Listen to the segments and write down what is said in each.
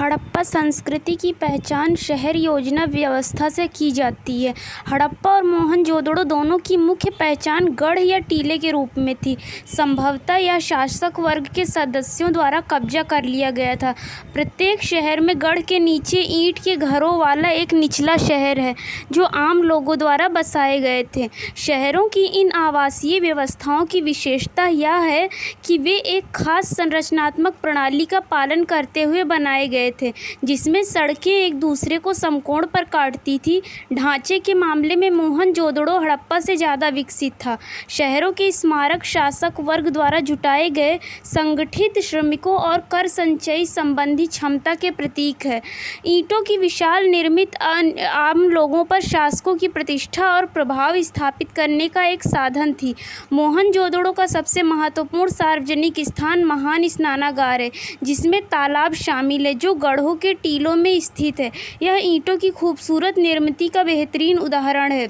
हड़प्पा संस्कृति की पहचान शहर योजना व्यवस्था से की जाती है। हड़प्पा और मोहनजोदड़ो दोनों की मुख्य पहचान गढ़ या टीले के रूप में थी। संभवतः यह शासक वर्ग के सदस्यों द्वारा कब्जा कर लिया गया था। प्रत्येक शहर में गढ़ के नीचे ईंट के घरों वाला एक निचला शहर है, जो आम लोगों द्वारा बसाए गए थे। शहरों की इन आवासीय व्यवस्थाओं की विशेषता यह है कि वे एक खास संरचनात्मक प्रणाली का पालन करते हुए बनाए गए थे, जिसमें सड़कें एक दूसरे को समकोण पर काटती थी। ढांचे के मामले में मोहनजोदड़ो हड़प्पा से ज़्यादा विकसित था। शहरों के स्मारक शासक वर्ग द्वारा जुटाए गए संगठित श्रमिकों और कर संचयी संबंधी क्षमता के प्रतीक है। ईंटों की विशाल निर्मित आम लोगों पर शासकों की प्रतिष्ठा और प्रभाव स्थापित करने का एक साधन थी। मोहनजोदड़ो का सबसे महत्वपूर्ण सार्वजनिक स्थान महान स्नानागार है, जिसमें तालाब शामिल है, जो गढ़ों के टीलों में स्थित है। यह ईंटों की खूबसूरत निर्मिती का बेहतरीन उदाहरण है।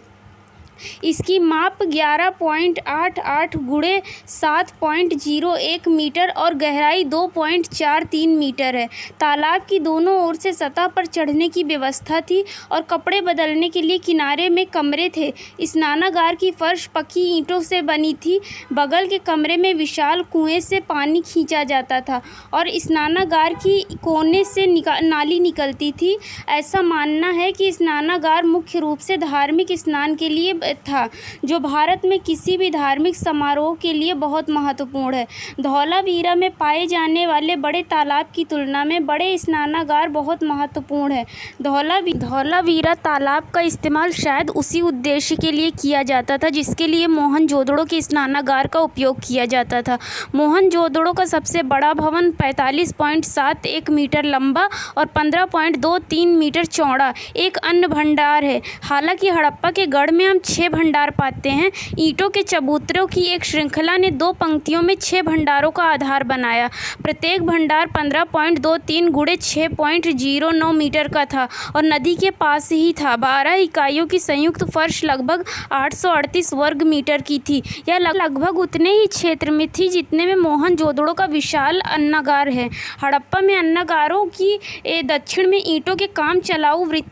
इसकी माप 11.88 गुणे 7.01 मीटर और गहराई 2.43 मीटर है। तालाब की दोनों ओर से सतह पर चढ़ने की व्यवस्था थी और कपड़े बदलने के लिए किनारे में कमरे थे। स्नानागार की फर्श पक्की ईंटों से बनी थी। बगल के कमरे में विशाल कुएं से पानी खींचा जाता था और स्नानागार की कोने से नाली निकलती थी। ऐसा मानना है कि स्नानागार मुख्य रूप से धार्मिक स्नान के लिए था, जो भारत में किसी भी धार्मिक समारोह के लिए बहुत महत्वपूर्ण है। धौलावीरा में पाए जाने वाले बड़े तालाब की तुलना में बड़े स्नानागार बहुत महत्वपूर्ण है। धौलावीरा तालाब का इस्तेमाल शायद उसी उद्देश्य के लिए किया जाता था जिसके लिए मोहनजोदड़ो के स्नानागार का उपयोग किया जाता था। मोहनजोदड़ो का सबसे बड़ा भवन 45.71 मीटर लंबा और 15.23 मीटर चौड़ा एक अन्न भंडार है। हालांकि हड़प्पा के गढ़ में हम 6 भंडार पाते हैं। ईंटों के चबूतरों की एक श्रृंखला ने 2 पंक्तियों में 6 भंडारों का आधार बनाया। प्रत्येक भंडार 15.23 गुणे 6.09 मीटर का था और नदी के पास ही था। 12 इकाइयों की संयुक्त फर्श लगभग 838 वर्ग मीटर की थी। यह लगभग उतने ही क्षेत्र में थी जितने में मोहनजोदड़ो का विशाल अन्नागार है। हड़प्पा में अन्नागारों की दक्षिण में ईंटों के काम चलाऊ वृत्त